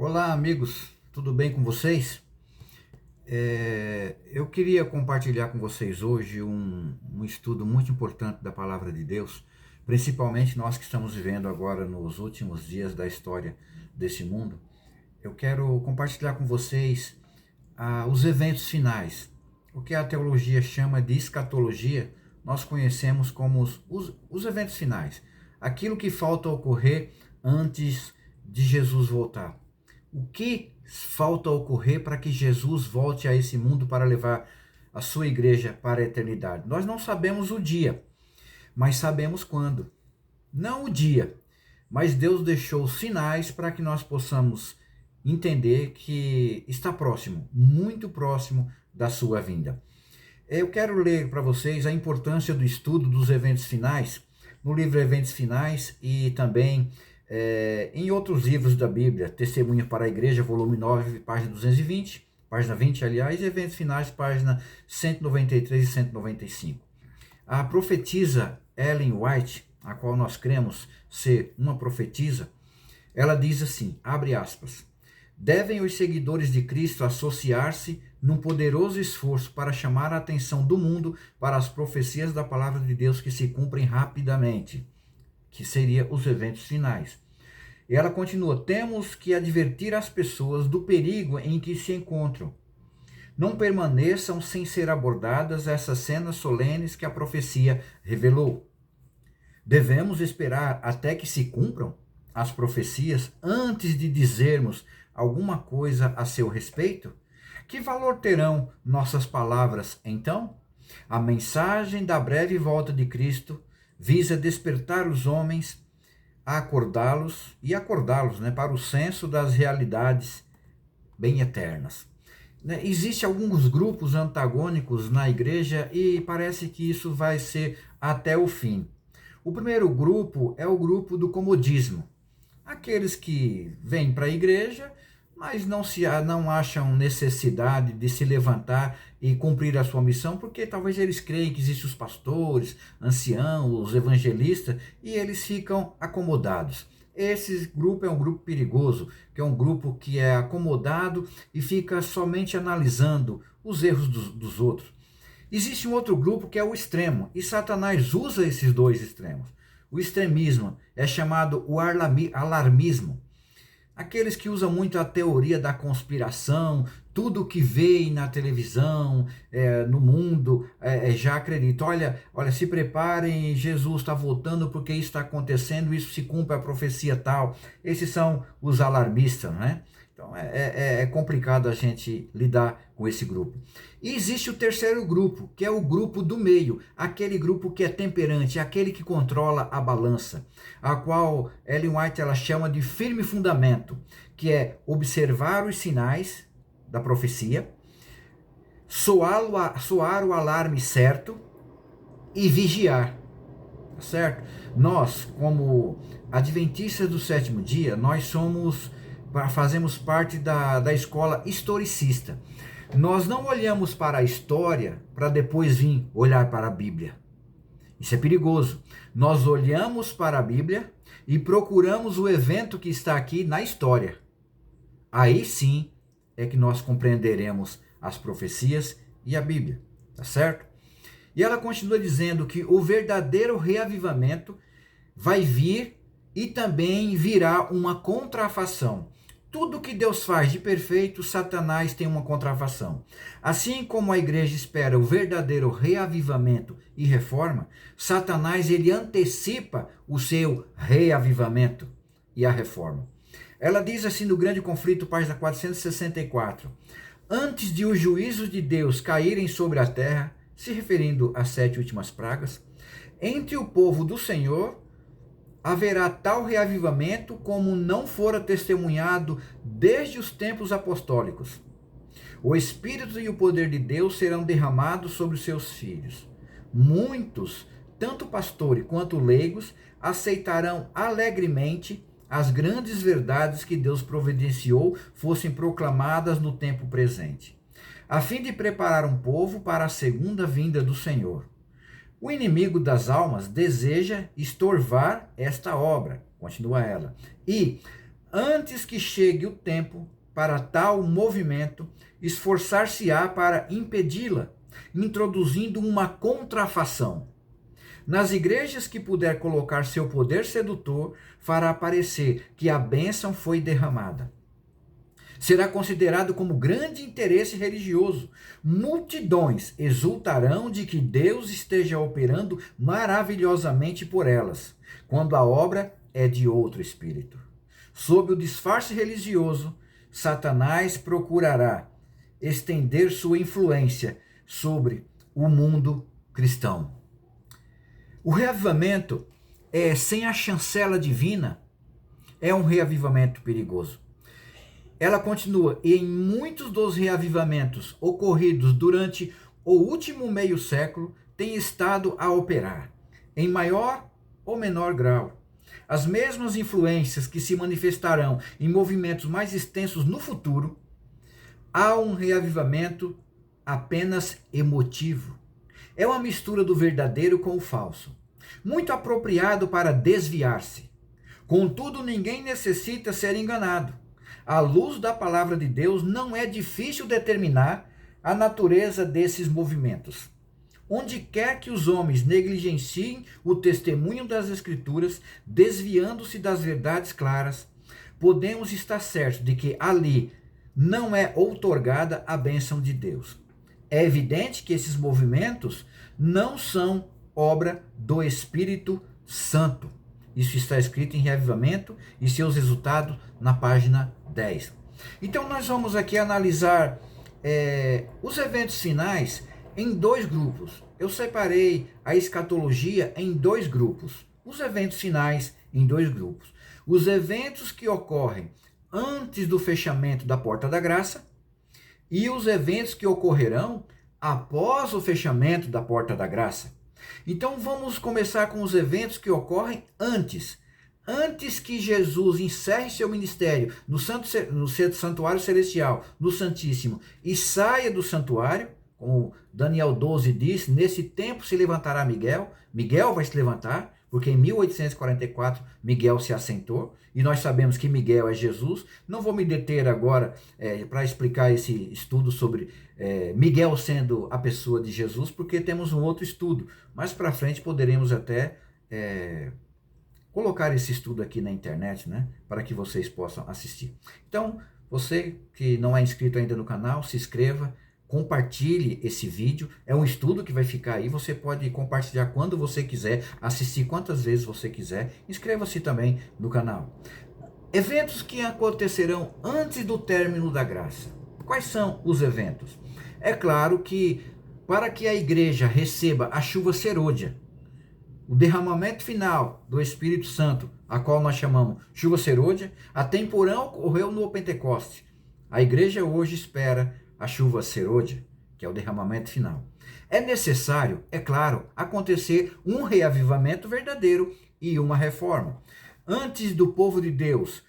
Olá, amigos, tudo bem com vocês? Eu queria compartilhar com vocês hoje um estudo muito importante da Palavra de Deus, principalmente nós que estamos vivendo agora nos últimos dias da história desse mundo. Eu quero compartilhar com vocês os eventos finais. O que a teologia chama de escatologia, nós conhecemos como os eventos finais. Aquilo que falta ocorrer antes de Jesus voltar. O que falta ocorrer para que Jesus volte a esse mundo para levar a sua igreja para a eternidade? Nós não sabemos o dia, mas sabemos quando. Não o dia, mas Deus deixou sinais para que nós possamos entender que está próximo, muito próximo da sua vinda. Eu quero ler para vocês a importância do estudo dos eventos finais, no livro Eventos Finais e também em outros livros da Bíblia, Testemunha para a Igreja, volume 9, página 220, página 20, aliás, e Eventos Finais, página 193 e 195. A profetisa Ellen White, a qual nós cremos ser uma profetisa, ela diz assim, abre aspas, devem os seguidores de Cristo associar-se num poderoso esforço para chamar a atenção do mundo para as profecias da palavra de Deus que se cumprem rapidamente, que seria os eventos finais. E ela continua, temos que advertir as pessoas do perigo em que se encontram. Não permaneçam sem ser abordadas essas cenas solenes que a profecia revelou. Devemos esperar até que se cumpram as profecias antes de dizermos alguma coisa a seu respeito? Que valor terão nossas palavras então? A mensagem da breve volta de Cristo visa despertar os homens, acordá-los para o senso das realidades bem eternas. Existem alguns grupos antagônicos na igreja e parece que isso vai ser até o fim. O primeiro grupo é o grupo do comodismo. Aqueles que vêm para a igreja, mas não acham necessidade de se levantar e cumprir a sua missão, porque talvez eles creem que existem os pastores, anciãos, os evangelistas, e eles ficam acomodados. Esse grupo é um grupo perigoso, que é um grupo que é acomodado e fica somente analisando os erros dos outros. Existe um outro grupo que é o extremo, e Satanás usa esses dois extremos. O extremismo é chamado o alarmismo. Aqueles que usam muito a teoria da conspiração, tudo que veem na televisão, no mundo, já acreditam. Olha, se preparem, Jesus está voltando porque isso está acontecendo, isso se cumpre a profecia tal. Esses são os alarmistas, né? Então é complicado a gente lidar com esse grupo. E existe o terceiro grupo, que é o grupo do meio, aquele grupo que é temperante, aquele que controla a balança, a qual Ellen White ela chama de firme fundamento, que é observar os sinais da profecia, soar o alarme certo e vigiar, tá certo? Nós, como adventistas do sétimo dia, nós fazemos parte da escola historicista. Nós não olhamos para a história para depois vir olhar para a Bíblia. Isso é perigoso. Nós olhamos para a Bíblia e procuramos o evento que está aqui na história. Aí sim é que nós compreenderemos as profecias e a Bíblia, tá certo? E ela continua dizendo que o verdadeiro reavivamento vai vir e também virá uma contrafação. Tudo que Deus faz de perfeito, Satanás tem uma contrafação. Assim como a igreja espera o verdadeiro reavivamento e reforma, Satanás ele antecipa o seu reavivamento e a reforma. Ela diz assim no Grande Conflito, página 464, antes de os juízos de Deus caírem sobre a terra, se referindo às 7 últimas pragas, entre o povo do Senhor haverá tal reavivamento como não fora testemunhado desde os tempos apostólicos. O Espírito e o poder de Deus serão derramados sobre os seus filhos. Muitos, tanto pastores quanto leigos, aceitarão alegremente as grandes verdades que Deus providenciou fossem proclamadas no tempo presente, a fim de preparar um povo para a segunda vinda do Senhor. O inimigo das almas deseja estorvar esta obra, continua ela, e Antes que chegue o tempo para tal movimento, esforçar-se-á para impedi-la, introduzindo uma contrafação. Nas igrejas que puder colocar seu poder sedutor, fará parecer que a bênção foi derramada. Será considerado como grande interesse religioso. Multidões exultarão de que Deus esteja operando maravilhosamente por elas, quando a obra é de outro espírito. Sob o disfarce religioso, Satanás procurará estender sua influência sobre o mundo cristão. O reavivamento sem a chancela divina é um reavivamento perigoso. Ela continua, e em muitos dos reavivamentos ocorridos durante o último meio século, tem estado a operar, em maior ou menor grau. As mesmas influências que se manifestarão em movimentos mais extensos no futuro, há um reavivamento apenas emotivo. É uma mistura do verdadeiro com o falso, muito apropriado para desviar-se. Contudo, ninguém necessita ser enganado. À luz da palavra de Deus, não é difícil determinar a natureza desses movimentos. Onde quer que os homens negligenciem o testemunho das Escrituras, desviando-se das verdades claras, podemos estar certos de que ali não é outorgada a bênção de Deus. É evidente que esses movimentos não são obra do Espírito Santo. Isso está escrito em Reavivamento e seus resultados na página 10. Então nós vamos aqui analisar os eventos finais em dois grupos. Eu separei a escatologia em dois grupos. Os eventos finais em dois grupos. Os eventos que ocorrem antes do fechamento da porta da graça e os eventos que ocorrerão após o fechamento da porta da graça. Então vamos começar com os eventos que ocorrem antes que Jesus encerre seu ministério no santuário celestial, no Santíssimo, e saia do santuário, como Daniel 12 diz, nesse tempo se levantará Miguel. Miguel vai se levantar, porque em 1844 Miguel se assentou, e nós sabemos que Miguel é Jesus. Não vou me deter agora para explicar esse estudo sobre Miguel sendo a pessoa de Jesus, porque temos um outro estudo. Mais para frente poderemos até colocar esse estudo aqui na internet, né, para que vocês possam assistir. Então, você que não é inscrito ainda no canal, se inscreva, compartilhe esse vídeo. É um estudo que vai ficar aí, você pode compartilhar quando você quiser, assistir quantas vezes você quiser. Inscreva-se também no canal. Eventos que acontecerão antes do término da graça. Quais são os eventos? É claro que para que a igreja receba a chuva serôdia, o derramamento final do Espírito Santo, a qual nós chamamos chuva serôdia, a temporão ocorreu no Pentecoste. A igreja hoje espera a chuva serôdia, que é o derramamento final. É necessário, é claro, acontecer um reavivamento verdadeiro e uma reforma. Antes do povo de Deus,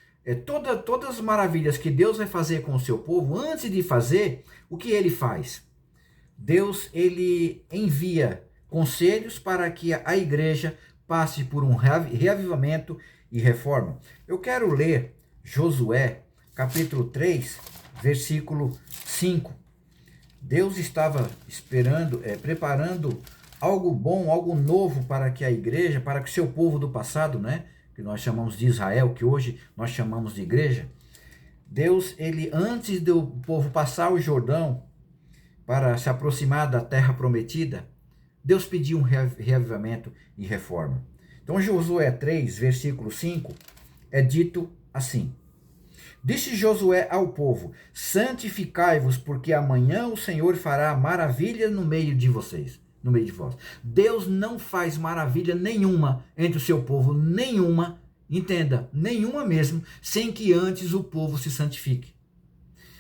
todas as maravilhas que Deus vai fazer com o seu povo, antes de fazer, o que ele faz? Deus, ele envia conselhos para que a igreja passe por um reavivamento e reforma. Eu quero ler Josué, capítulo 3, versículo 5. Deus estava preparando algo bom, algo novo para que a igreja, para que o seu povo do passado, né, que nós chamamos de Israel, que hoje nós chamamos de igreja. Deus, ele antes do povo passar o Jordão para se aproximar da terra prometida, Deus pediu um reavivamento e reforma. Então, Josué 3, versículo 5, é dito assim: Disse Josué ao povo: santificai-vos, porque amanhã o Senhor fará maravilha no meio de vocês, no meio de vós. Deus não faz maravilha nenhuma entre o seu povo, nenhuma, entenda, nenhuma mesmo, sem que antes o povo se santifique.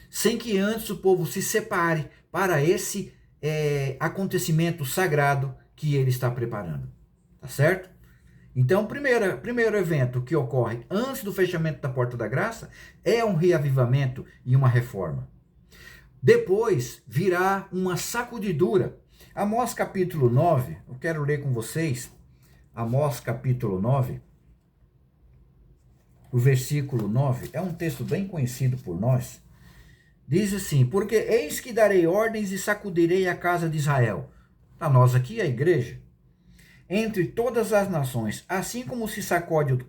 Sem que antes o povo se separe para esse acontecimento sagrado que ele está preparando. Tá certo? Então, primeiro evento que ocorre antes do fechamento da porta da graça é um reavivamento e uma reforma. Depois virá uma sacudidura. Amós capítulo 9, eu quero ler com vocês, Amós capítulo 9, o versículo 9, é um texto bem conhecido por nós. Diz assim: porque eis que darei ordens e sacudirei a casa de Israel. A nós aqui, a igreja. Entre todas as nações, assim como se sacode o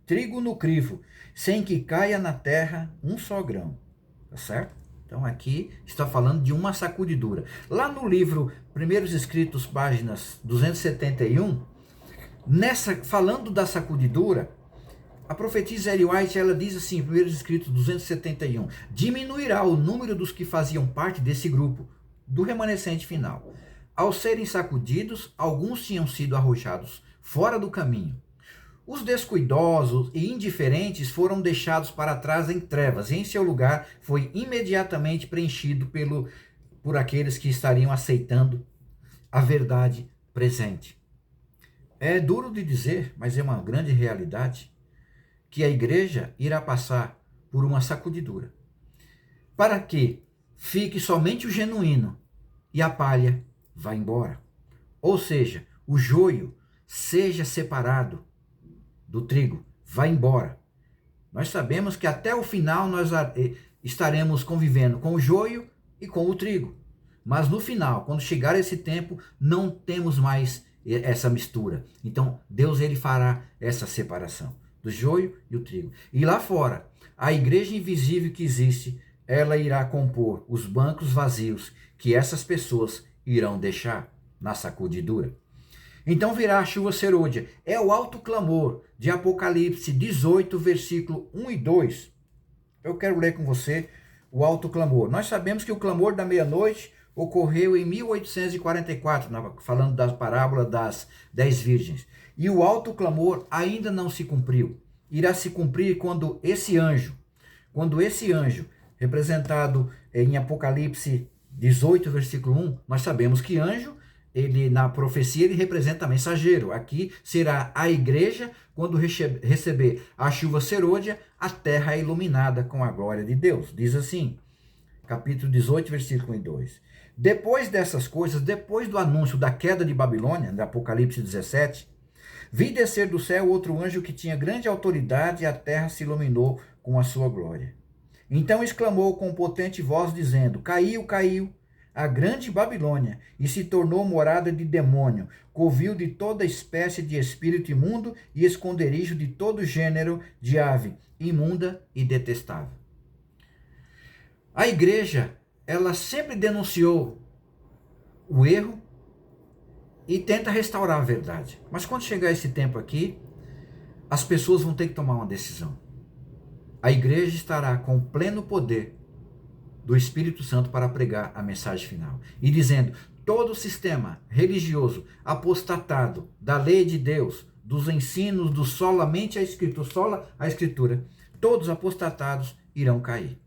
trigo no crivo, sem que caia na terra um só grão. Tá certo? Então aqui está falando de uma sacudidura. Lá no livro Primeiros Escritos, páginas 271, falando da sacudidura, a profetisa Ellen White, ela diz assim, Primeiros Escritos 271, diminuirá o número dos que faziam parte desse grupo, do remanescente final. Ao serem sacudidos, alguns tinham sido arrojados fora do caminho. Os descuidosos e indiferentes foram deixados para trás em trevas, e em seu lugar foi imediatamente preenchido por aqueles que estariam aceitando a verdade presente. É duro de dizer, mas é uma grande realidade, que a igreja irá passar por uma sacudidura, para que fique somente o genuíno e a palha vá embora. Ou seja, o joio seja separado do trigo, vá embora. Nós sabemos que até o final nós estaremos convivendo com o joio e com o trigo. Mas no final, quando chegar esse tempo, não temos mais essa mistura. Então, Deus ele fará essa separação do joio e o trigo. E lá fora, a igreja invisível que existe, ela irá compor os bancos vazios que essas pessoas irão deixar na sacudidura. Então virá a chuva serôdia. É o alto clamor de Apocalipse 18, versículo 1 e 2. Eu quero ler com você o alto clamor. Nós sabemos que o clamor da meia-noite ocorreu em 1844, falando da parábola das 10 virgens. E o alto clamor ainda não se cumpriu. Irá se cumprir quando esse anjo, representado em Apocalipse 18, versículo 1, nós sabemos que anjo, ele na profecia, ele representa mensageiro. Aqui será a igreja, quando receber a chuva serôdia, a terra é iluminada com a glória de Deus. Diz assim, capítulo 18, versículo 1 e 2. Depois dessas coisas, depois do anúncio da queda de Babilônia, de Apocalipse 17, vi descer do céu outro anjo que tinha grande autoridade e a terra se iluminou com a sua glória. Então exclamou com potente voz, dizendo, caiu, caiu a grande Babilônia, e se tornou morada de demônio, covil de toda espécie de espírito imundo e esconderijo de todo gênero de ave, imunda e detestável. A igreja, ela sempre denunciou o erro e tenta restaurar a verdade. Mas quando chegar esse tempo aqui, as pessoas vão ter que tomar uma decisão. A igreja estará com pleno poder do Espírito Santo para pregar a mensagem final. E dizendo, todo o sistema religioso apostatado da lei de Deus, dos ensinos do solamente a Escritura, todos apostatados irão cair.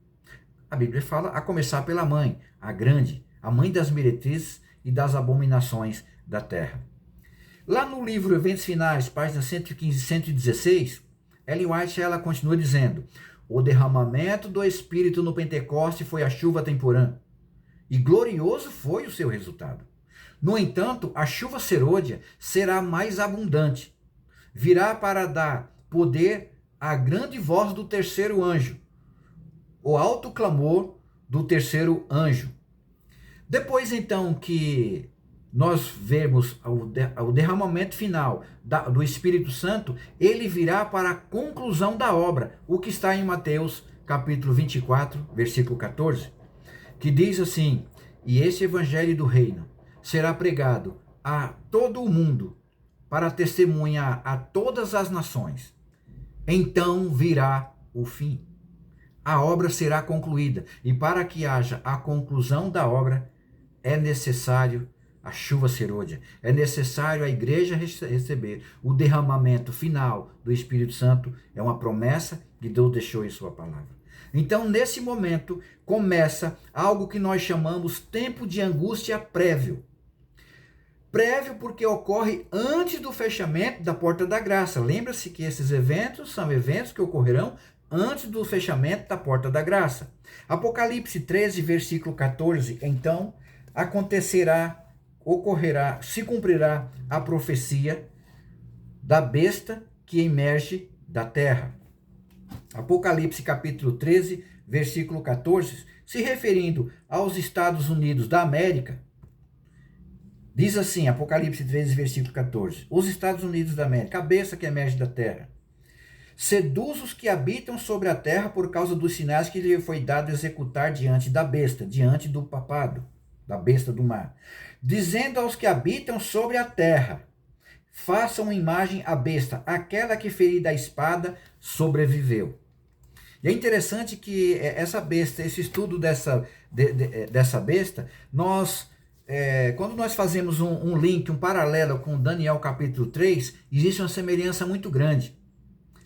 A Bíblia fala a começar pela mãe, a grande, a mãe das meretrizes e das abominações da terra. Lá no livro Eventos Finais, páginas 115 e 116, Ellen White ela continua dizendo, o derramamento do Espírito no Pentecoste foi a chuva temporã, e glorioso foi o seu resultado. No entanto, a chuva serôdia será mais abundante. Virá para dar poder à grande voz do terceiro anjo, o alto clamor do terceiro anjo. Depois, então, que nós vemos o derramamento final do Espírito Santo, ele virá para a conclusão da obra, o que está em Mateus capítulo 24, versículo 14, que diz assim, e esse evangelho do reino será pregado a todo o mundo, para testemunhar a todas as nações. Então virá o fim. A obra será concluída, e para que haja a conclusão da obra, é necessário a chuva serôdia. É necessário a igreja receber o derramamento final do Espírito Santo. É uma promessa que Deus deixou em sua palavra. Então, nesse momento, começa algo que nós chamamos tempo de angústia prévio. Prévio porque ocorre antes do fechamento da porta da graça. Lembra-se que esses eventos são eventos que ocorrerão antes do fechamento da porta da graça. Apocalipse 13, versículo 14, então ocorrerá, se cumprirá a profecia da besta que emerge da terra. Apocalipse capítulo 13, versículo 14, se referindo aos Estados Unidos da América, diz assim, Apocalipse 13, versículo 14, os Estados Unidos da América, cabeça que emerge da terra, seduz os que habitam sobre a terra por causa dos sinais que lhe foi dado executar diante da besta, diante do papado, da besta do mar, dizendo aos que habitam sobre a terra, façam uma imagem à besta, aquela que ferida a espada sobreviveu. E é interessante que essa besta, esse estudo dessa besta, quando nós fazemos um link, um paralelo com Daniel capítulo 3, existe uma semelhança muito grande.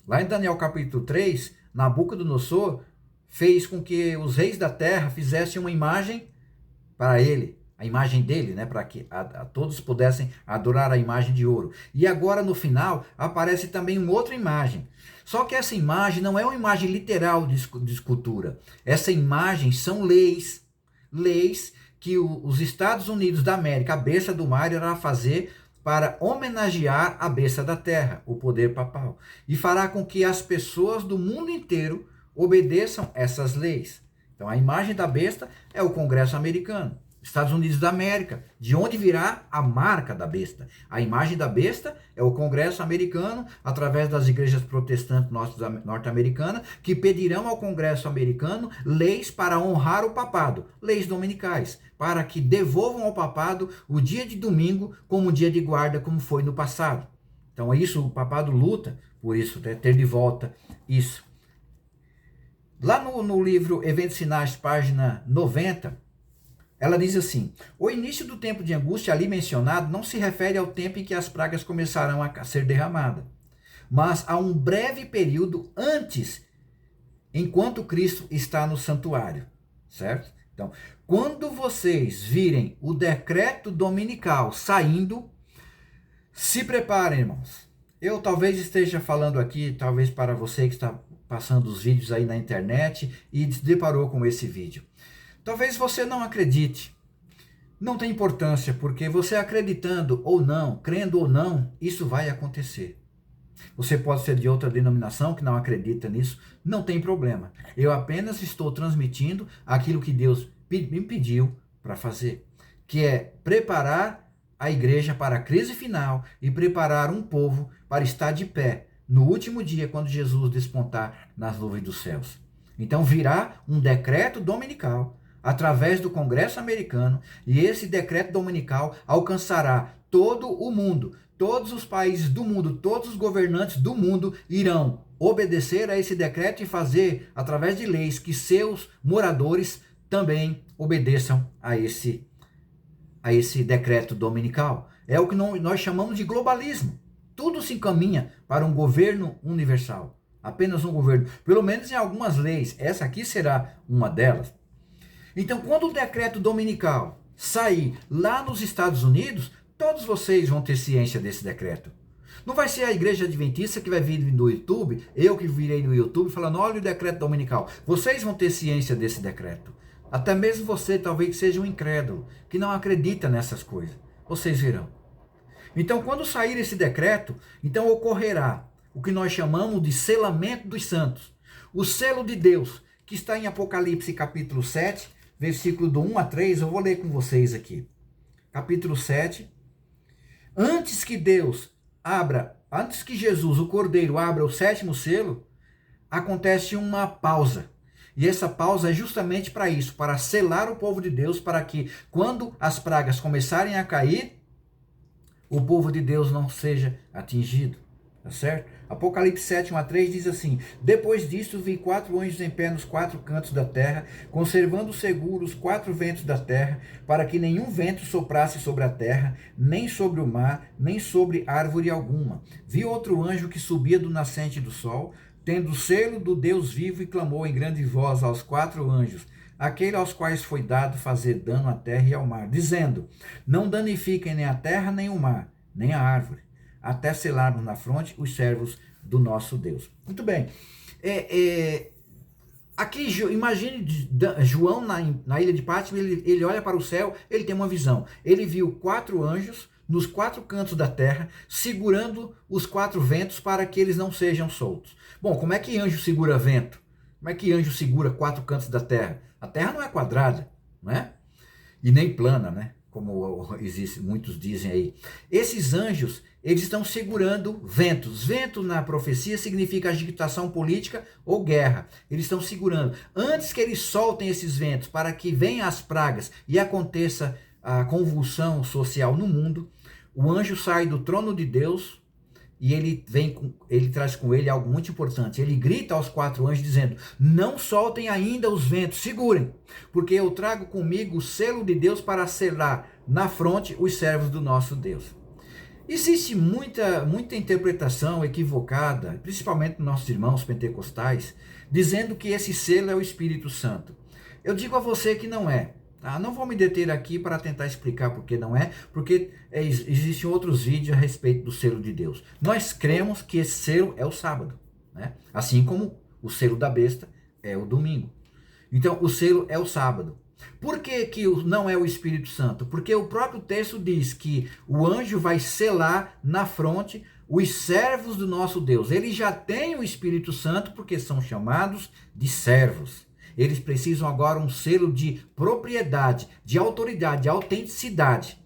Lá em Daniel capítulo 3, Nabucodonosor fez com que os reis da terra fizessem uma imagem para ele, a imagem dele, né, para que todos pudessem adorar a imagem de ouro. E agora no final aparece também uma outra imagem. Só que essa imagem não é uma imagem literal de escultura. Essa imagem são leis que os Estados Unidos da América, a besta do mar, irá fazer para homenagear a besta da terra, o poder papal, e fará com que as pessoas do mundo inteiro obedeçam essas leis. Então a imagem da besta é o Congresso americano, Estados Unidos da América, de onde virá a marca da besta. A imagem da besta é o Congresso americano, através das igrejas protestantes norte-americanas, que pedirão ao Congresso americano leis para honrar o papado, leis dominicais, para que devolvam ao papado o dia de domingo como dia de guarda, como foi no passado. Então isso, o papado luta por isso, ter de volta isso. Lá no livro Eventos Sinais, página 90, ela diz assim, o início do tempo de angústia ali mencionado não se refere ao tempo em que as pragas começarão a ser derramadas, mas a um breve período antes, enquanto Cristo está no santuário, certo? Então, quando vocês virem o decreto dominical saindo, se preparem, irmãos. Eu talvez esteja falando aqui, talvez para você que está passando os vídeos aí na internet e se deparou com esse vídeo. Talvez você não acredite, não tem importância, porque você acreditando ou não, crendo ou não, isso vai acontecer. Você pode ser de outra denominação que não acredita nisso, não tem problema. Eu apenas estou transmitindo aquilo que Deus me pediu para fazer, que é preparar a igreja para a crise final e preparar um povo para estar de pé no último dia, quando Jesus despontar nas nuvens dos céus. Então virá um decreto dominical, através do Congresso americano, e esse decreto dominical alcançará todo o mundo, todos os países do mundo, todos os governantes do mundo irão obedecer a esse decreto e fazer, através de leis, que seus moradores também obedeçam a esse decreto dominical. É o que nós chamamos de globalismo. Tudo se encaminha para um governo universal, apenas um governo, pelo menos em algumas leis, essa aqui será uma delas. Então, quando o decreto dominical sair lá nos Estados Unidos, todos vocês vão ter ciência desse decreto. Não vai ser a igreja adventista que vai vir no YouTube, eu que virei no YouTube falando, olha o decreto dominical. Vocês vão ter ciência desse decreto. Até mesmo você, talvez seja um incrédulo, que não acredita nessas coisas. Vocês verão. Então, quando sair esse decreto, então ocorrerá o que nós chamamos de selamento dos santos. O selo de Deus, que está em Apocalipse capítulo 7, versículo do 1 a 3, eu vou ler com vocês aqui. Capítulo 7. Antes que Jesus, o Cordeiro, abra o sétimo selo, acontece uma pausa. E essa pausa é justamente para isso, para selar o povo de Deus, para que quando as pragas começarem a cair, o povo de Deus não seja atingido. Tá certo? Apocalipse 7, 1 a 3 diz assim, depois disso vi 4 anjos em pé nos 4 cantos da terra, conservando seguros os 4 ventos da terra, para que nenhum vento soprasse sobre a terra, nem sobre o mar, nem sobre árvore alguma. Vi outro anjo que subia do nascente do sol, tendo o selo do Deus vivo, e clamou em grande voz aos 4 anjos, aquele aos quais foi dado fazer dano à terra e ao mar, dizendo, não danifiquem nem a terra, nem o mar, nem a árvore, até selarmos na fronte os servos do nosso Deus. Muito bem. Aqui, imagine João na ilha de Patmos, ele olha para o céu, ele tem uma visão. Ele viu 4 anjos nos 4 cantos da terra, segurando os 4 ventos para que eles não sejam soltos. Bom, como é que anjo segura vento? Como é que anjo segura 4 cantos da terra? A terra não é quadrada, não é? E nem plana, né? Como existe, muitos dizem aí. Esses anjos, eles estão segurando ventos. Vento na profecia significa agitação política ou guerra. Eles estão segurando. Antes que eles soltem esses ventos para que venham as pragas e aconteça a convulsão social no mundo, o anjo sai do trono de Deus e ele traz com ele algo muito importante. Ele grita aos 4 anjos dizendo: não soltem ainda os ventos, segurem, porque eu trago comigo o selo de Deus para selar na fronte os servos do nosso Deus. Existe muita interpretação equivocada, principalmente nos nossos irmãos pentecostais, dizendo que esse selo é o Espírito Santo. Eu digo a você que não é. Não vou me deter aqui para tentar explicar por que não é, porque existem outros vídeos a respeito do selo de Deus. Nós cremos que esse selo é o sábado, né? Assim como o selo da besta é o domingo. Então, o selo é o sábado. Por que não é o Espírito Santo? Porque o próprio texto diz que o anjo vai selar na fronte os servos do nosso Deus. Eles já têm o Espírito Santo porque são chamados de servos. Eles precisam agora um selo de propriedade, de autoridade, de autenticidade.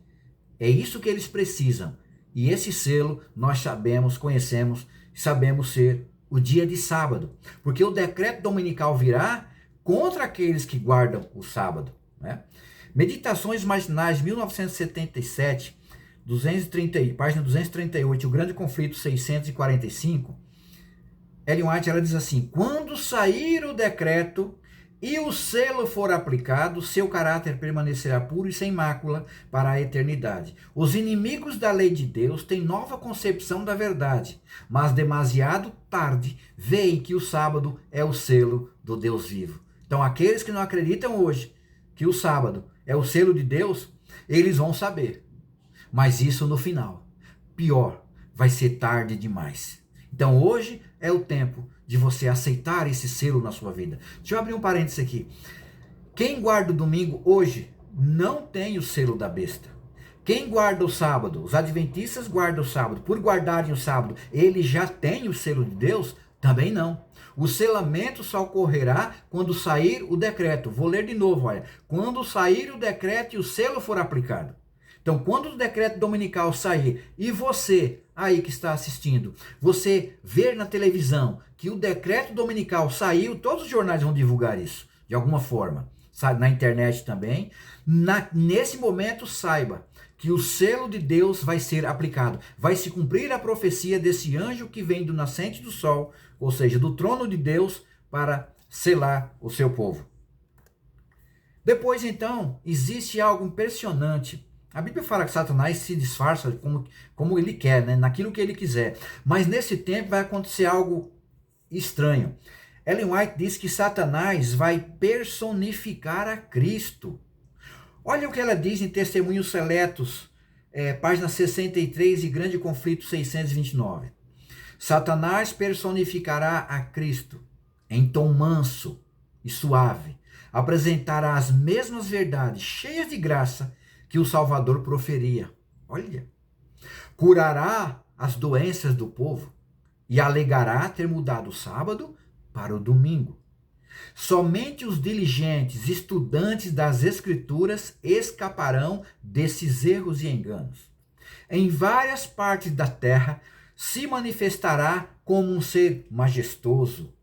É isso que eles precisam. E esse selo nós sabemos, conhecemos, sabemos ser o dia de sábado. Porque o decreto dominical virá contra aqueles que guardam o sábado, né? Meditações Matinais, 1977, página 238, o Grande Conflito 645, Ellen White, ela diz assim: quando sair o decreto e o selo for aplicado, seu caráter permanecerá puro e sem mácula para a eternidade. Os inimigos da lei de Deus têm nova concepção da verdade, mas demasiado tarde veem que o sábado é o selo do Deus vivo. Então, aqueles que não acreditam hoje que o sábado é o selo de Deus, eles vão saber. Mas isso no final. Pior, vai ser tarde demais. Então, hoje é o tempo de você aceitar esse selo na sua vida. Deixa eu abrir um parênteses aqui. Quem guarda o domingo hoje não tem o selo da besta. Quem guarda o sábado, os adventistas guardam o sábado, por guardarem o sábado, ele já tem o selo de Deus? Também não. O selamento só ocorrerá quando sair o decreto. Vou ler de novo, olha. Quando sair o decreto e o selo for aplicado. Então, quando o decreto dominical sair e você, aí que está assistindo, você ver na televisão que o decreto dominical saiu, todos os jornais vão divulgar isso, de alguma forma, na internet também. Nesse momento, saiba que o selo de Deus vai ser aplicado. Vai se cumprir a profecia desse anjo que vem do nascente do sol, ou seja, do trono de Deus, para selar o seu povo. Depois, então, existe algo impressionante. A Bíblia fala que Satanás se disfarça como ele quer, né? Naquilo que ele quiser. Mas nesse tempo vai acontecer algo estranho. Ellen White diz que Satanás vai personificar a Cristo. Olha o que ela diz em Testemunhos Seletos, página 63 e Grande Conflito 629. Satanás personificará a Cristo em tom manso e suave. Apresentará as mesmas verdades cheias de graça que o Salvador proferia. Olha. Curará as doenças do povo e alegará ter mudado o sábado para o domingo. Somente os diligentes estudantes das Escrituras escaparão desses erros e enganos. Em várias partes da terra se manifestará como um ser majestoso,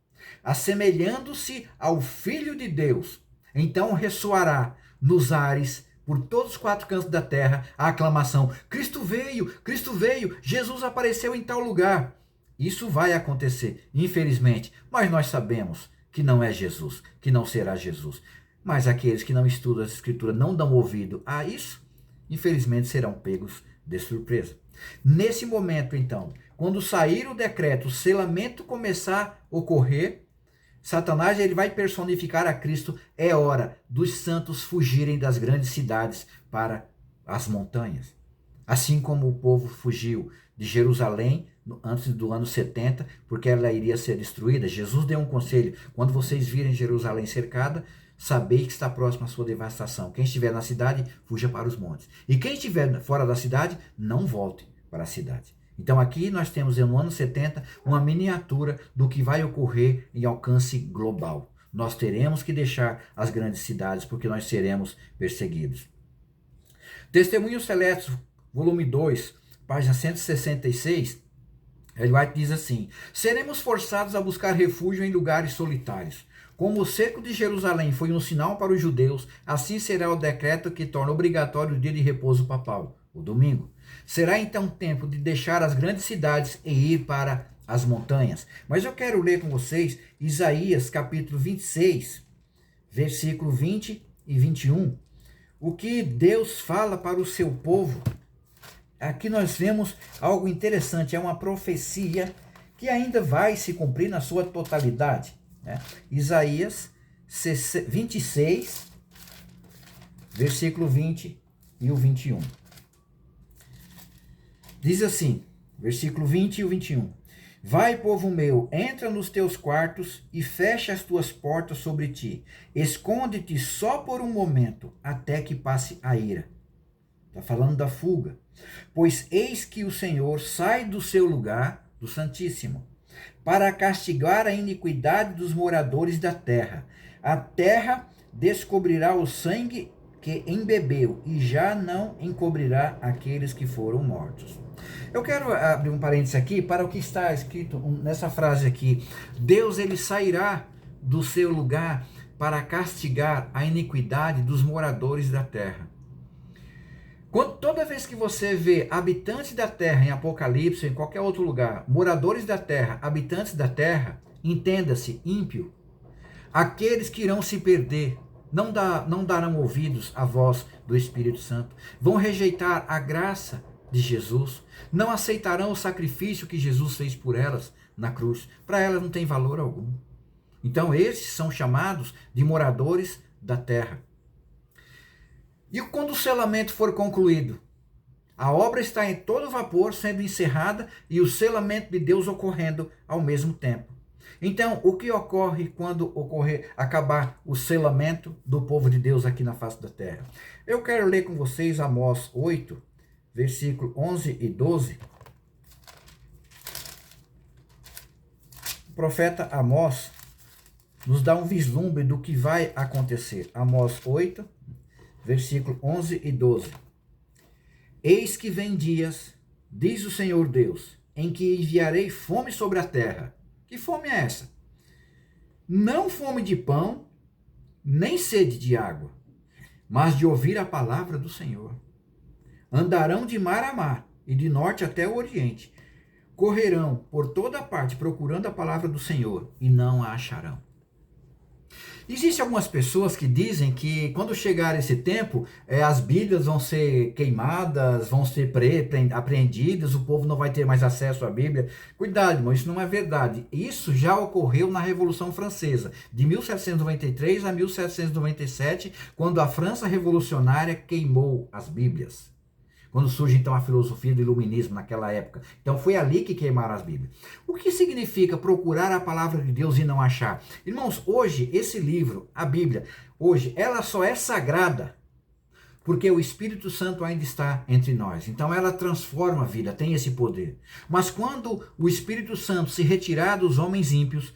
assemelhando-se ao Filho de Deus. Então ressoará nos ares, por todos os 4 cantos da terra, a aclamação: Cristo veio, Jesus apareceu em tal lugar. Isso vai acontecer, infelizmente, mas nós sabemos que não é Jesus, que não será Jesus. Mas aqueles que não estudam as Escrituras, não dão ouvido a isso, infelizmente serão pegos de surpresa. Nesse momento, então, quando sair o decreto, o selamento começar a ocorrer, Satanás ele vai personificar a Cristo. É hora dos santos fugirem das grandes cidades para as montanhas. Assim como o povo fugiu de Jerusalém antes do ano 70, porque ela iria ser destruída, Jesus deu um conselho: quando vocês virem Jerusalém cercada, sabei que está próxima a sua devastação. Quem estiver na cidade, fuja para os montes. E quem estiver fora da cidade, não volte para a cidade. Então aqui nós temos no ano 70 uma miniatura do que vai ocorrer em alcance global. Nós teremos que deixar as grandes cidades porque nós seremos perseguidos. Testemunhos Celestes, volume 2, página 166, Ellen White diz assim: seremos forçados a buscar refúgio em lugares solitários. Como o cerco de Jerusalém foi um sinal para os judeus, assim será o decreto que torna obrigatório o dia de repouso papal, o domingo. Será então tempo de deixar as grandes cidades e ir para as montanhas. Mas eu quero ler com vocês Isaías capítulo 26, versículo 20 e 21. O que Deus fala para o seu povo. Aqui nós vemos algo interessante, é uma profecia que ainda vai se cumprir na sua totalidade. Né? Isaías 26, versículo 20 e o 21. Diz assim, versículo 20 e o 21. Vai, povo meu, entra nos teus quartos e fecha as tuas portas sobre ti. Esconde-te só por um momento, até que passe a ira. Está falando da fuga. Pois eis que o Senhor sai do seu lugar, do Santíssimo, para castigar a iniquidade dos moradores da terra. A terra descobrirá o sangue que embebeu e já não encobrirá aqueles que foram mortos. Eu quero abrir um parênteses aqui para o que está escrito nessa frase aqui. Deus, ele sairá do seu lugar para castigar a iniquidade dos moradores da terra. Toda vez que você vê habitantes da terra em Apocalipse, em qualquer outro lugar, moradores da terra, habitantes da terra, entenda-se, ímpio, aqueles que irão se perder, não darão ouvidos à voz do Espírito Santo, vão rejeitar a graça de Jesus, não aceitarão o sacrifício que Jesus fez por elas na cruz. Para elas não tem valor algum. Então esses são chamados de moradores da terra. E quando o selamento for concluído, a obra está em todo vapor sendo encerrada e o selamento de Deus ocorrendo ao mesmo tempo. Então, o que ocorre quando acabar o selamento do povo de Deus aqui na face da terra? Eu quero ler com vocês Amós 8, versículo 11 e 12. O profeta Amós nos dá um vislumbre do que vai acontecer. Amós 8, versículo 11 e 12. Eis que vem dias, diz o Senhor Deus, em que enviarei fome sobre a terra. Que fome é essa? Não fome de pão, nem sede de água, mas de ouvir a palavra do Senhor. Andarão de mar a mar e de norte até o oriente. Correrão por toda parte procurando a palavra do Senhor e não a acharão. Existem algumas pessoas que dizem que quando chegar esse tempo, as Bíblias vão ser queimadas, vão ser apreendidas, o povo não vai ter mais acesso à Bíblia. Cuidado, irmão, isso não é verdade. Isso já ocorreu na Revolução Francesa, de 1793 a 1797, quando a França revolucionária queimou as Bíblias. Quando surge então a filosofia do iluminismo naquela época. Então foi ali que queimaram as Bíblias. O que significa procurar a palavra de Deus e não achar? Irmãos, hoje esse livro, a Bíblia, hoje ela só é sagrada porque o Espírito Santo ainda está entre nós. Então ela transforma a vida, tem esse poder. Mas quando o Espírito Santo se retirar dos homens ímpios,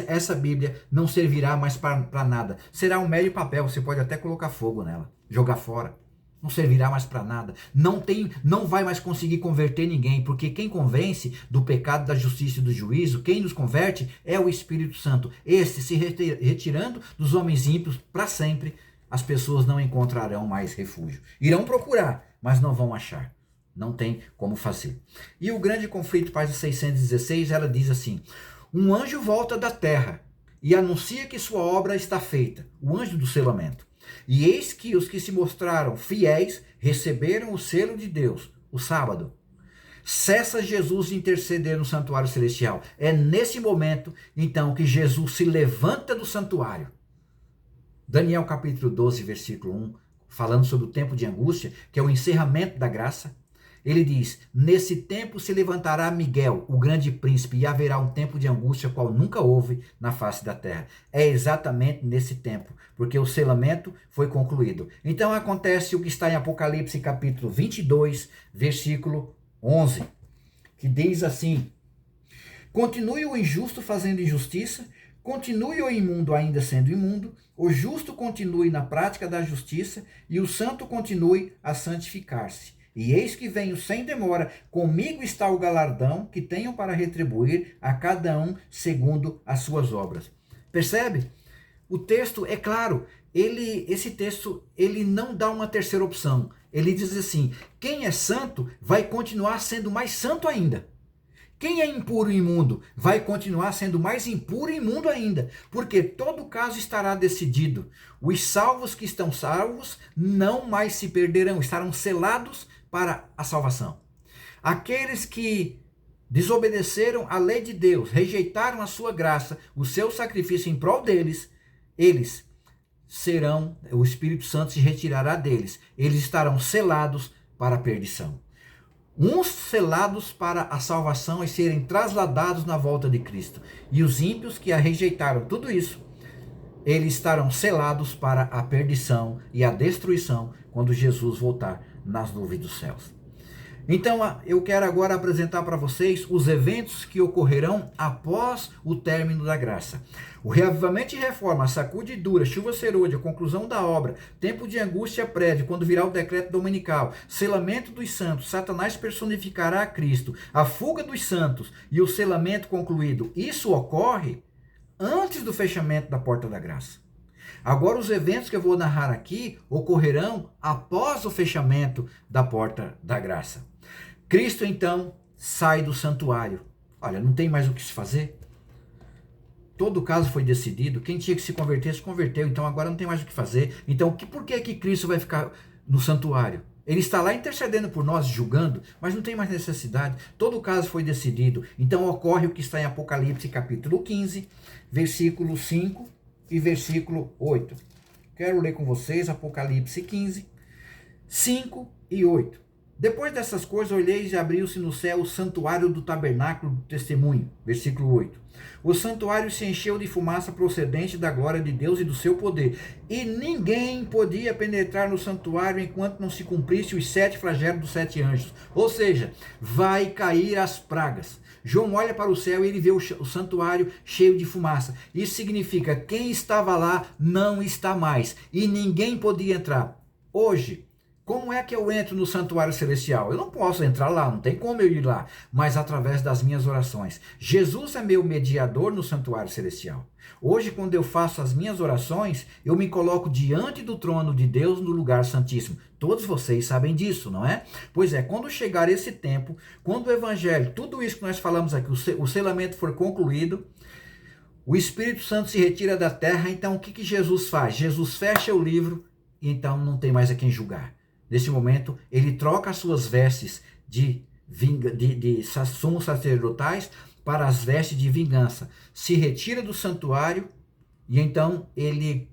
essa Bíblia não servirá mais para nada. Será um mero papel, você pode até colocar fogo nela, jogar fora. Não servirá mais para nada. Não vai mais conseguir converter ninguém, porque quem convence do pecado, da justiça e do juízo, quem nos converte é o Espírito Santo. Este se retirando dos homens ímpios para sempre, as pessoas não encontrarão mais refúgio. Irão procurar, mas não vão achar. Não tem como fazer. E o grande conflito, página 616, ela diz assim: um anjo volta da terra e anuncia que sua obra está feita. O anjo do selamento. E eis que os que se mostraram fiéis receberam o selo de Deus, o sábado. Cessa Jesus de interceder no santuário celestial. É nesse momento, então, que Jesus se levanta do santuário. Daniel capítulo 12, versículo 1, falando sobre o tempo de angústia, que é o encerramento da graça. Ele diz: nesse tempo se levantará Miguel, o grande príncipe, e haverá um tempo de angústia qual nunca houve na face da terra. É exatamente nesse tempo, porque o selamento foi concluído. Então acontece o que está em Apocalipse capítulo 22, versículo 11, que diz assim: continue o injusto fazendo injustiça, continue o imundo ainda sendo imundo, o justo continue na prática da justiça e o santo continue a santificar-se. E eis que venho sem demora, comigo está o galardão que tenho para retribuir a cada um segundo as suas obras. Percebe? O texto é claro, esse texto ele não dá uma terceira opção. Ele diz assim: quem é santo vai continuar sendo mais santo ainda. Quem é impuro e imundo vai continuar sendo mais impuro e imundo ainda, porque todo caso estará decidido. Os salvos que estão salvos não mais se perderão, estarão selados para a salvação. Aqueles que desobedeceram a lei de Deus, rejeitaram a sua graça, o seu sacrifício em prol deles, eles serão, o Espírito Santo se retirará deles, eles estarão selados para a perdição. Uns selados para a salvação e serem trasladados na volta de Cristo. E os ímpios que a rejeitaram, tudo isso, eles estarão selados para a perdição e a destruição quando Jesus voltar nas nuvens dos céus. Então, eu quero agora apresentar para vocês os eventos que ocorrerão após o término da graça. O reavivamento e reforma, a sacudidura, chuva serôdia, conclusão da obra, tempo de angústia prévio, quando virá o decreto dominical, selamento dos santos, Satanás personificará a Cristo, a fuga dos santos e o selamento concluído. Isso ocorre antes do fechamento da porta da graça. Agora, os eventos que eu vou narrar aqui ocorrerão após o fechamento da porta da graça. Cristo, então, sai do santuário. Olha, não tem mais o que se fazer. Todo o caso foi decidido. Quem tinha que se converter, se converteu. Então, agora não tem mais o que fazer. Então, por que que Cristo vai ficar no santuário? Ele está lá intercedendo por nós, julgando, mas não tem mais necessidade. Todo o caso foi decidido. Então, ocorre o que está em Apocalipse, capítulo 15, versículo 5 e versículo 8. Quero ler com vocês Apocalipse 15, 5 e 8. Depois dessas coisas, olhei e abriu-se no céu o santuário do tabernáculo do testemunho. Versículo 8. O santuário se encheu de fumaça procedente da glória de Deus e do seu poder. E ninguém podia penetrar no santuário enquanto não se cumprisse os 7 flagelos dos 7 anjos. Ou seja, vai cair as pragas. João olha para o céu e ele vê o santuário cheio de fumaça. Isso significa que quem estava lá não está mais. E ninguém podia entrar. Hoje, como é que eu entro no santuário celestial? Eu não posso entrar lá, não tem como eu ir lá, mas através das minhas orações. Jesus é meu mediador no santuário celestial. Hoje, quando eu faço as minhas orações, eu me coloco diante do trono de Deus no lugar santíssimo. Todos vocês sabem disso, não é? Pois é, quando chegar esse tempo, quando o evangelho, tudo isso que nós falamos aqui, o selamento for concluído, o Espírito Santo se retira da terra, então o que Jesus faz? Jesus fecha o livro e então não tem mais a quem julgar. Nesse momento, ele troca as suas vestes de sumos sacerdotais para as vestes de vingança. Se retira do santuário e então ele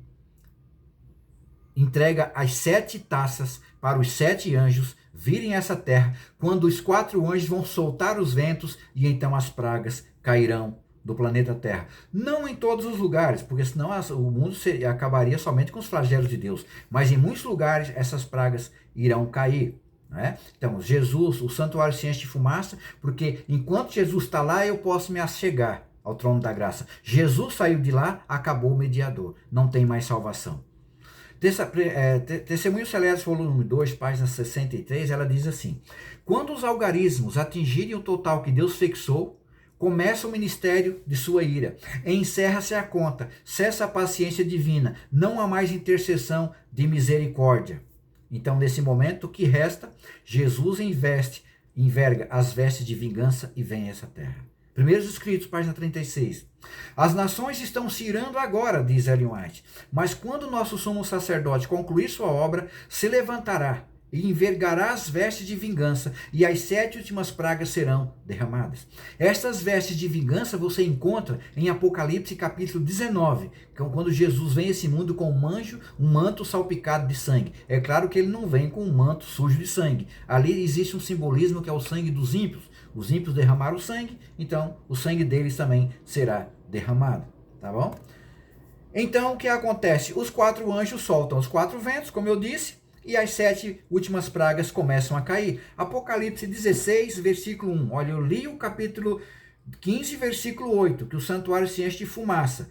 entrega as 7 taças para os 7 anjos virem essa terra, quando os 4 anjos vão soltar os ventos e então as pragas cairão do planeta Terra. Não em todos os lugares, porque senão o mundo acabaria somente com os flagelos de Deus. Mas em muitos lugares essas pragas irão cair. Né? Então, Jesus, o santuário se enche de fumaça, porque enquanto Jesus está lá, eu posso me achegar ao trono da graça. Jesus saiu de lá, acabou o mediador. Não tem mais salvação. Testemunho Celeste, volume 2, página 63, ela diz assim: quando os algarismos atingirem o total que Deus fixou, começa o ministério de sua ira. Encerra-se a conta. Cessa a paciência divina. Não há mais intercessão de misericórdia. Então, nesse momento, o que resta? Jesus enverga as vestes de vingança e vem a essa terra. Primeiros Escritos, página 36. As nações estão se irando agora, diz Ellen White. Mas quando nosso sumo sacerdote concluir sua obra, se levantará e envergará as vestes de vingança, e as 7 últimas pragas serão derramadas. Estas vestes de vingança você encontra em Apocalipse capítulo 19, que é quando Jesus vem a esse mundo com um manto salpicado de sangue. É claro que ele não vem com um manto sujo de sangue. Ali existe um simbolismo que é o sangue dos ímpios. Os ímpios derramaram o sangue, então o sangue deles também será derramado. Tá bom? Então o que acontece? Os 4 anjos soltam os 4 ventos, como eu disse, e as 7 últimas pragas começam a cair. Apocalipse 16, versículo 1. Olha, eu li o capítulo 15, versículo 8, que o santuário se enche de fumaça,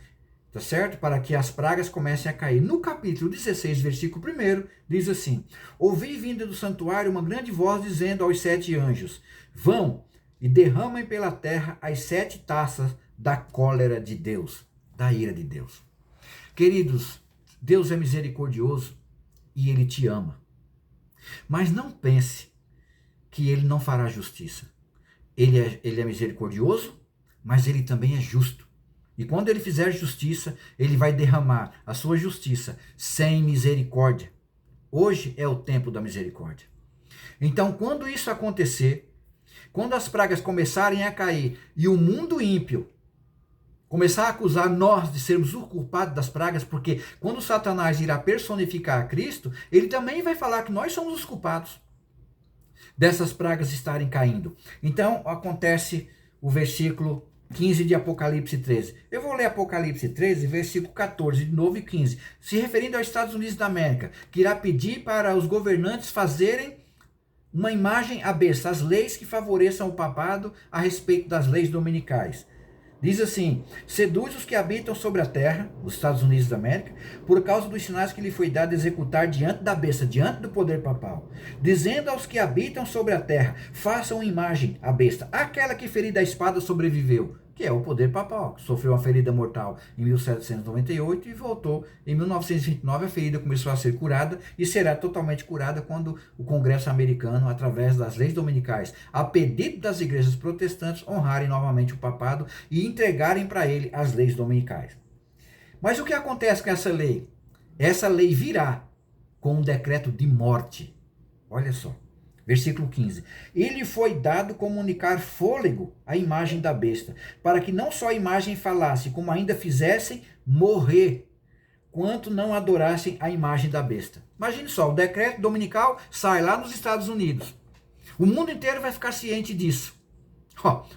tá certo? Para que as pragas comecem a cair. No capítulo 16, versículo 1, diz assim: ouvi vinda do santuário uma grande voz dizendo aos 7 anjos: vão e derramem pela terra as 7 taças da cólera de Deus, da ira de Deus. Queridos, Deus é misericordioso e Ele te ama. Mas não pense que Ele não fará justiça. Ele é misericordioso, mas Ele também é justo. E quando Ele fizer justiça, Ele vai derramar a sua justiça sem misericórdia. Hoje é o tempo da misericórdia. Então, quando isso acontecer, quando as pragas começarem a cair e o mundo ímpio começar a acusar nós de sermos o culpado das pragas, porque quando Satanás irá personificar a Cristo, ele também vai falar que nós somos os culpados dessas pragas estarem caindo. Então acontece o versículo 15 de Apocalipse 13. Eu vou ler Apocalipse 13, versículo 14, de novo e 15. Se referindo aos Estados Unidos da América, que irá pedir para os governantes fazerem uma imagem à besta, as leis que favoreçam o papado a respeito das leis dominicais. Diz assim: seduz os que habitam sobre a terra, os Estados Unidos da América, por causa dos sinais que lhe foi dado executar diante da besta, diante do poder papal, dizendo aos que habitam sobre a terra, façam imagem à besta, aquela que ferida a espada sobreviveu, que é o poder papal, que sofreu uma ferida mortal em 1798 e voltou em 1929, a ferida começou a ser curada e será totalmente curada quando o Congresso americano, através das leis dominicais, a pedido das igrejas protestantes, honrarem novamente o papado e entregarem para ele as leis dominicais. Mas o que acontece com essa lei? Essa lei virá com um decreto de morte. Olha só. Versículo 15. E lhe foi dado comunicar fôlego à imagem da besta, para que não só a imagem falasse, como ainda fizessem morrer, quanto não adorassem a imagem da besta. Imagine só, o decreto dominical sai lá nos Estados Unidos. O mundo inteiro vai ficar ciente disso.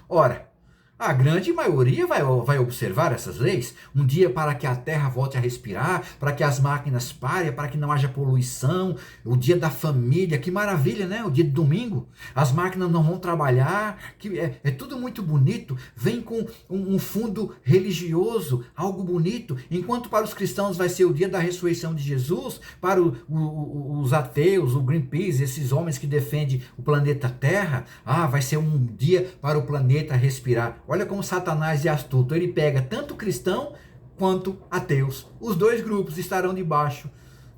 Ora, a grande maioria vai observar essas leis, um dia para que a terra volte a respirar, para que as máquinas parem, para que não haja poluição, o dia da família, que maravilha, né? O dia de domingo, as máquinas não vão trabalhar, que é tudo muito bonito, vem com um fundo religioso, algo bonito, enquanto para os cristãos vai ser o dia da ressurreição de Jesus, para os ateus, o Greenpeace, esses homens que defendem o planeta Terra, vai ser um dia para o planeta respirar. Olha como Satanás é astuto, ele pega tanto cristão quanto ateus. Os dois grupos estarão debaixo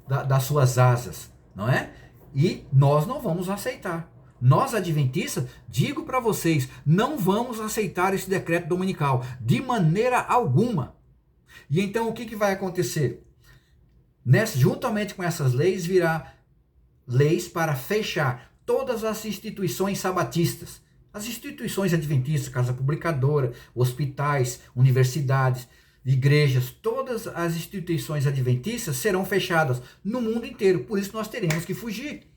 das suas asas, não é? E nós não vamos aceitar. Nós, adventistas, digo para vocês, não vamos aceitar esse decreto dominical, de maneira alguma. E então o que vai acontecer? Juntamente com essas leis, virá leis para fechar todas as instituições sabatistas. As instituições adventistas, casa publicadora, hospitais, universidades, igrejas, todas as instituições adventistas serão fechadas no mundo inteiro. Por isso nós teremos que fugir.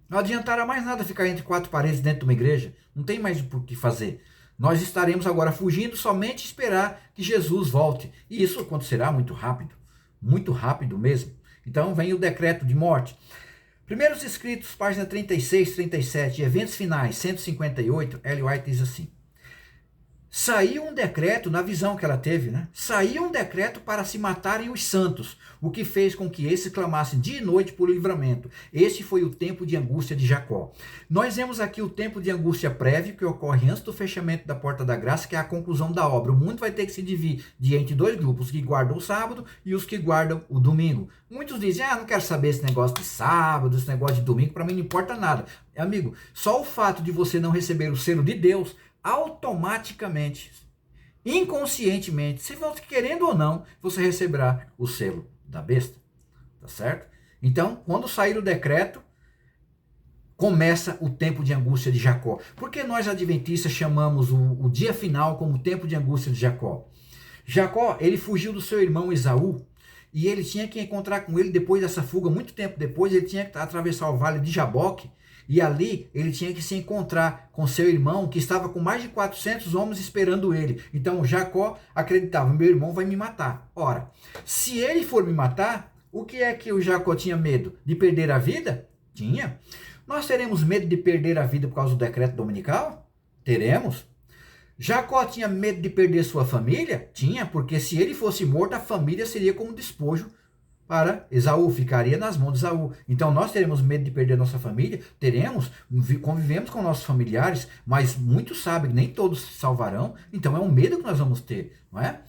Não adiantará mais nada ficar entre 4 paredes dentro de uma igreja. Não tem mais o que fazer. Nós estaremos agora fugindo, somente esperar que Jesus volte. E isso acontecerá muito rápido mesmo. Então vem o decreto de morte. Primeiros Escritos, página 36, 37, eventos finais, 158, Ellen White diz assim: saiu um decreto, na visão que ela teve, né? Saiu um decreto para se matarem os santos, o que fez com que esses clamassem dia e noite por livramento. Este foi o tempo de angústia de Jacó. Nós vemos aqui o tempo de angústia prévio, que ocorre antes do fechamento da porta da graça, que é a conclusão da obra. O mundo vai ter que se dividir entre 2 grupos, os que guardam o sábado e os que guardam o domingo. Muitos dizem, não quero saber esse negócio de sábado, esse negócio de domingo, para mim não importa nada. Amigo, só o fato de você não receber o selo de Deus, automaticamente, inconscientemente, se você querendo ou não, você receberá o selo da besta, tá certo? Então, quando sair o decreto, começa o tempo de angústia de Jacó. Por que nós adventistas chamamos o dia final como o tempo de angústia de Jacó? Jacó, ele fugiu do seu irmão Esaú, e ele tinha que encontrar com ele depois dessa fuga, muito tempo depois, ele tinha que atravessar o vale de Jaboque, e ali ele tinha que se encontrar com seu irmão, que estava com mais de 400 homens esperando ele. Então Jacó acreditava, meu irmão vai me matar. Ora, se ele for me matar, o que é que o Jacó tinha medo? De perder a vida? Tinha. Nós teremos medo de perder a vida por causa do decreto dominical? Teremos. Jacó tinha medo de perder sua família? Tinha, porque se ele fosse morto, a família seria como despojo para Esaú, ficaria nas mãos de Esaú. Então nós teremos medo de perder nossa família? Teremos, convivemos com nossos familiares, mas muitos sabem, nem todos se salvarão, então é um medo que nós vamos ter, não é?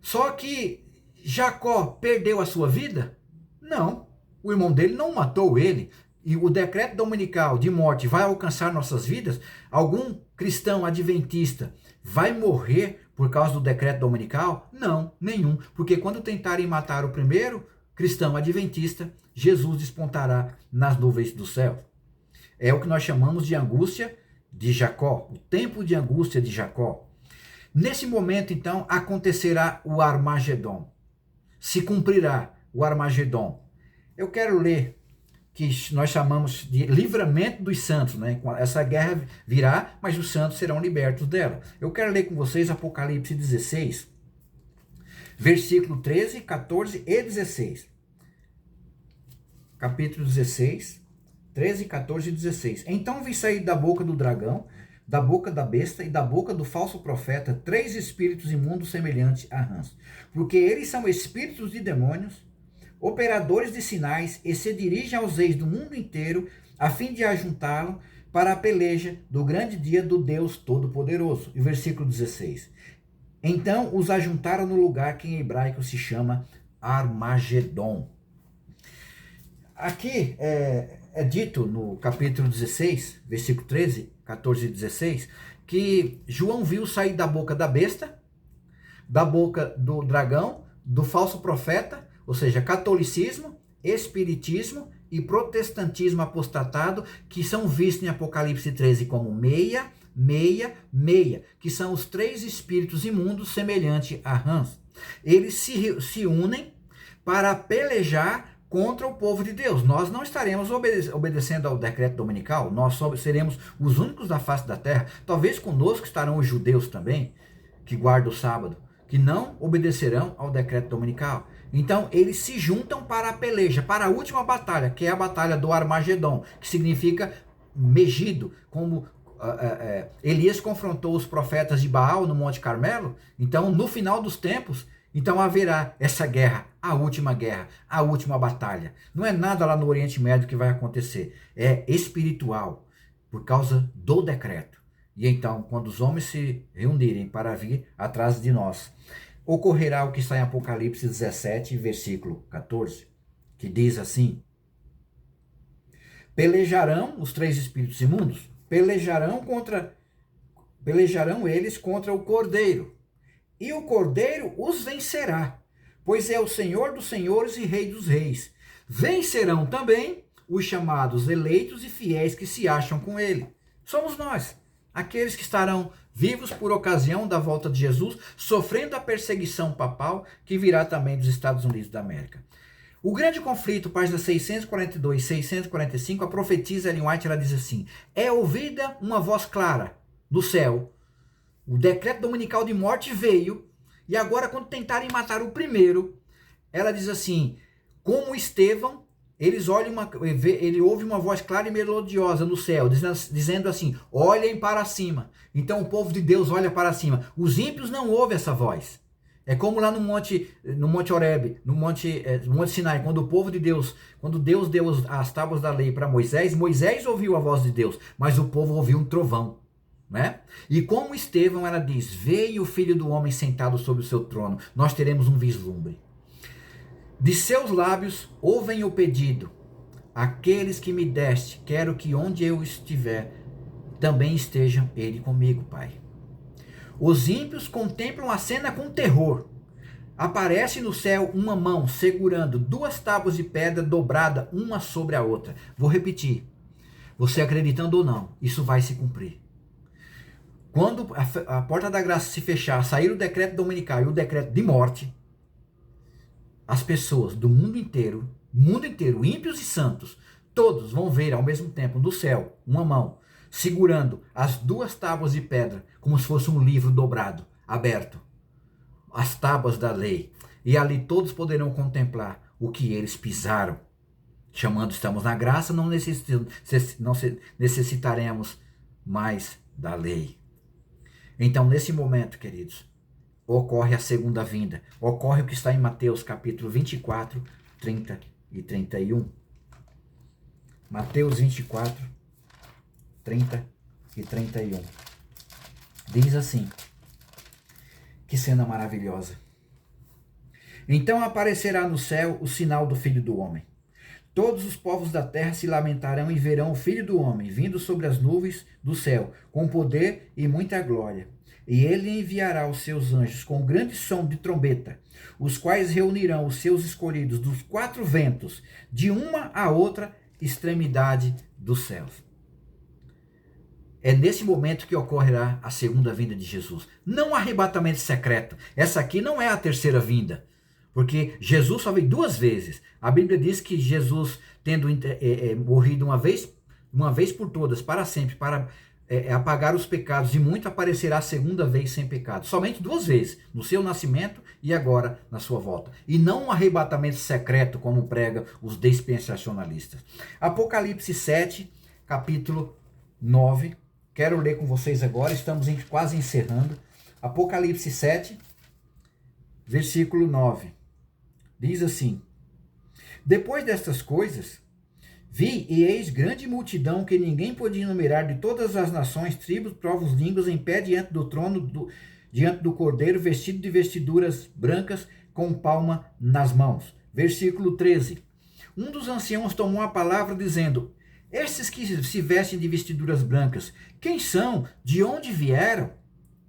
Só que Jacó perdeu a sua vida? Não, o irmão dele não matou ele. E o decreto dominical de morte vai alcançar nossas vidas? Algum cristão adventista vai morrer por causa do decreto dominical? Não, nenhum. Porque quando tentarem matar o primeiro cristão adventista, Jesus despontará nas nuvens do céu. É o que nós chamamos de angústia de Jacó, o tempo de angústia de Jacó. Nesse momento, então, acontecerá o Armagedon. Se cumprirá o Armagedon. Eu quero ler que nós chamamos de livramento dos santos, né? Essa guerra virá, mas os santos serão libertos dela. Eu quero ler com vocês Apocalipse 16, versículo 13, 14 e 16. Capítulo 16, 13, 14 e 16. Então vi sair da boca do dragão, da boca da besta e da boca do falso profeta 3 espíritos imundos semelhantes a rãs, porque eles são espíritos de demônios, operadores de sinais, e se dirigem aos reis do mundo inteiro, a fim de ajuntá-lo para a peleja do grande dia do Deus Todo-Poderoso. E versículo 16. Então os ajuntaram no lugar que em hebraico se chama Armagedon. Aqui é dito no capítulo 16, versículo 13, 14 e 16, que João viu sair da boca da besta, da boca do dragão, do falso profeta, ou seja, catolicismo, espiritismo e protestantismo apostatado, que são vistos em Apocalipse 13 como meia, que são os 3 espíritos imundos semelhantes a rãs. Eles se unem para pelejar contra o povo de Deus. Nós não estaremos obedecendo ao decreto dominical, nós seremos os únicos da face da terra. Talvez conosco estarão os judeus também, que guardam o sábado, que não obedecerão ao decreto dominical. Então, eles se juntam para a peleja, para a última batalha, que é a batalha do Armagedon, que significa Megido, como Elias confrontou os profetas de Baal no Monte Carmelo. Então, no final dos tempos, então haverá essa guerra, a última batalha. Não é nada lá no Oriente Médio que vai acontecer, é espiritual, por causa do decreto. E então, quando os homens se reunirem para vir atrás de nós, ocorrerá o que está em Apocalipse 17, versículo 14, que diz assim: pelejarão os 3 espíritos imundos, pelejarão eles contra o Cordeiro, e o Cordeiro os vencerá, pois é o Senhor dos senhores e Rei dos reis. Vencerão também os chamados eleitos e fiéis que se acham com ele. Somos nós, aqueles que estarão vivos por ocasião da volta de Jesus, sofrendo a perseguição papal que virá também dos Estados Unidos da América. O grande conflito, páginas 642 e 645, a profetisa Ellen White, ela diz assim: é ouvida uma voz clara do céu, o decreto dominical de morte veio, e agora quando tentarem matar o primeiro, ela diz assim, como Estevão, ele ouve uma voz clara e melodiosa no céu, dizendo assim, olhem para cima. Então o povo de Deus olha para cima. Os ímpios não ouvem essa voz. É como lá no Monte Horebe, no Monte Sinai, quando o povo de Deus, quando Deus deu as tábuas da lei para Moisés, Moisés ouviu a voz de Deus, mas o povo ouviu um trovão. Né? E como Estevão, ela diz, veio o Filho do Homem sentado sobre o seu trono, nós teremos um vislumbre. De seus lábios ouvem o pedido, aqueles que me deste, quero que onde eu estiver, também estejam ele comigo, Pai. Os ímpios contemplam a cena com terror. Aparece no céu uma mão segurando 2 tábuas de pedra dobrada uma sobre a outra. Vou repetir. você acreditando ou não, isso vai se cumprir. Quando a porta da graça se fechar, sair o decreto dominical e o decreto de morte, as pessoas do mundo inteiro, ímpios e santos, todos vão ver ao mesmo tempo do céu uma mão segurando as duas tábuas de pedra, como se fosse um livro dobrado, aberto, as tábuas da lei. E ali todos poderão contemplar o que eles pisaram. Chamando, estamos na graça, não necessitaremos mais da lei. Então, nesse momento, queridos, ocorre a segunda vinda. Ocorre o que está em Mateus capítulo 24, 30 e 31. Mateus 24, 30 e 31. Diz assim, que cena maravilhosa. Então aparecerá no céu o sinal do Filho do Homem. Todos os povos da terra se lamentarão e verão o Filho do Homem vindo sobre as nuvens do céu, com poder e muita glória. E ele enviará os seus anjos com grande som de trombeta, os quais reunirão os seus escolhidos dos quatro ventos, de uma a outra extremidade dos céus. É nesse momento que ocorrerá a segunda vinda de Jesus. Não um arrebatamento secreto. Essa aqui não é a terceira vinda. Porque Jesus só veio duas vezes. A Bíblia diz que Jesus, tendo morrido uma vez por todas, para sempre, para apagar os pecados de muito, aparecerá a segunda vez sem pecado. Somente duas vezes, no seu nascimento e agora na sua volta. E não um arrebatamento secreto, como pregam os dispensacionalistas. Apocalipse 7, capítulo 9. Quero ler com vocês agora, estamos quase encerrando. Apocalipse 7, versículo 9. Diz assim: Depois destas coisas, vi e eis grande multidão que ninguém podia enumerar, de todas as nações, tribos, povos, línguas, em pé diante do trono, diante do Cordeiro, vestido de vestiduras brancas, com palma nas mãos. Versículo 13. Um dos anciãos tomou a palavra, dizendo: Estes que se vestem de vestiduras brancas, quem são? De onde vieram?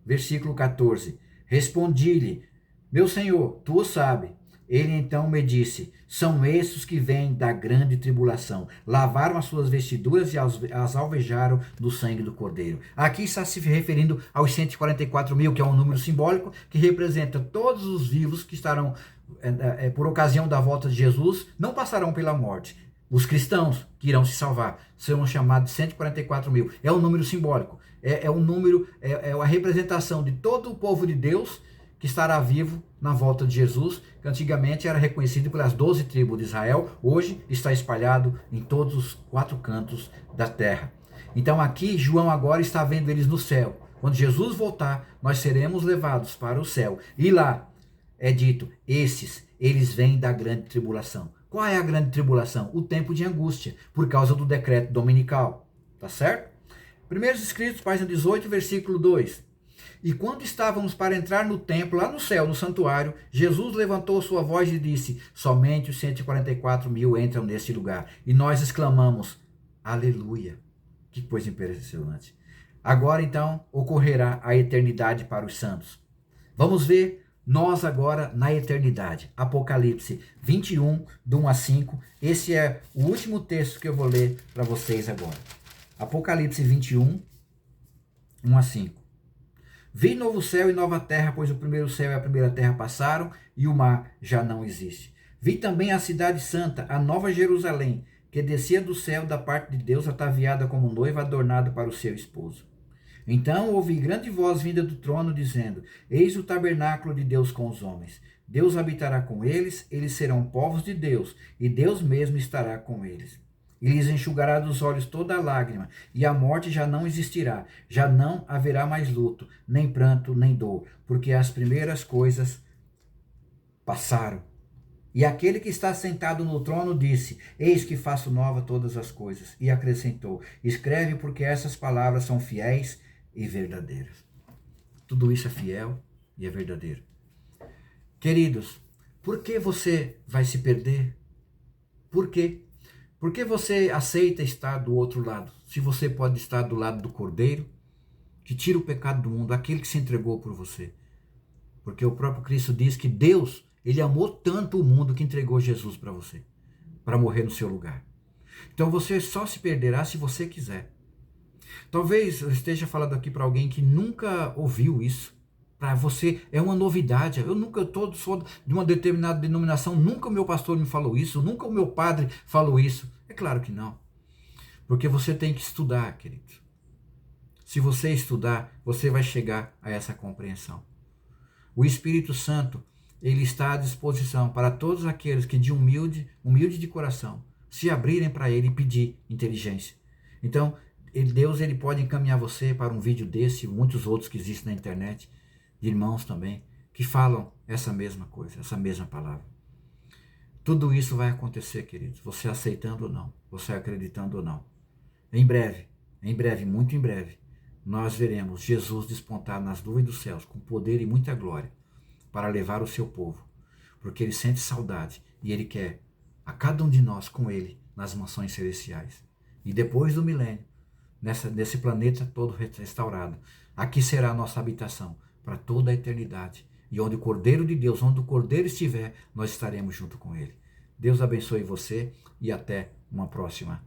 Versículo 14. Respondi-lhe: Meu Senhor, tu o sabes. Ele então me disse: São estes que vêm da grande tribulação. Lavaram as suas vestiduras e as alvejaram do sangue do Cordeiro. Aqui está se referindo aos 144 mil, que é um número simbólico que representa todos os vivos que estarão, por ocasião da volta de Jesus, não passarão pela morte. Os cristãos que irão se salvar serão chamados de 144 mil. É um número simbólico. É um número, é a representação de todo o povo de Deus que estará vivo na volta de Jesus, que antigamente era reconhecido pelas 12 tribos de Israel, hoje está espalhado em todos os 4 cantos da terra. Então aqui, João agora está vendo eles no céu. Quando Jesus voltar, nós seremos levados para o céu. E lá é dito, eles vêm da grande tribulação. Qual é a grande tribulação? O tempo de angústia, por causa do decreto dominical. Tá certo? Primeiros Escritos, página 18, versículo 2. E quando estávamos para entrar no templo, lá no céu, no santuário, Jesus levantou sua voz e disse: Somente os 144 mil entram neste lugar. E nós exclamamos: Aleluia! Que coisa impressionante. Agora então ocorrerá a eternidade para os santos. Vamos ver nós agora na eternidade. Apocalipse 21, do 1 a 5. Esse é o último texto que eu vou ler para vocês agora. Apocalipse 21, 1 a 5. Vi novo céu e nova terra, pois o primeiro céu e a primeira terra passaram e o mar já não existe. Vi também a cidade santa, a nova Jerusalém, que descia do céu da parte de Deus, ataviada como noiva adornada para o seu esposo. Então ouvi grande voz vinda do trono, dizendo: Eis o tabernáculo de Deus com os homens. Deus habitará com eles, eles serão povos de Deus, e Deus mesmo estará com eles. E lhes enxugará dos olhos toda a lágrima, e a morte já não existirá. Já não haverá mais luto, nem pranto, nem dor, porque as primeiras coisas passaram. E aquele que está sentado no trono disse: Eis que faço nova todas as coisas. E acrescentou: Escreve, porque essas palavras são fiéis e verdadeiras. Tudo isso é fiel e é verdadeiro. Queridos, por que você vai se perder? Por quê? Por que você aceita estar do outro lado? Se você pode estar do lado do Cordeiro, que tira o pecado do mundo, aquele que se entregou por você. Porque o próprio Cristo diz que Deus, Ele amou tanto o mundo que entregou Jesus para você, para morrer no seu lugar. Então você só se perderá se você quiser. Talvez eu esteja falando aqui para alguém que nunca ouviu isso. Para você é uma novidade. Sou de uma determinada denominação, nunca o meu pastor me falou isso, nunca o meu padre falou isso. É claro que não. Porque você tem que estudar, querido. Se você estudar, você vai chegar a essa compreensão. O Espírito Santo, ele está à disposição para todos aqueles que de humilde de coração, se abrirem para ele e pedir inteligência. Então, Deus ele pode encaminhar você para um vídeo desse, muitos outros que existem na internet, de irmãos também, que falam essa mesma coisa, essa mesma palavra. Tudo isso vai acontecer, queridos, você aceitando ou não, você acreditando ou não. Em breve, muito em breve, nós veremos Jesus despontar nas nuvens dos céus com poder e muita glória para levar o seu povo, porque ele sente saudade e ele quer a cada um de nós com ele nas mansões celestiais. E depois do milênio, nesse planeta todo restaurado, aqui será a nossa habitação para toda a eternidade. E onde o Cordeiro de Deus, onde o Cordeiro estiver, nós estaremos junto com ele. Deus abençoe você e até uma próxima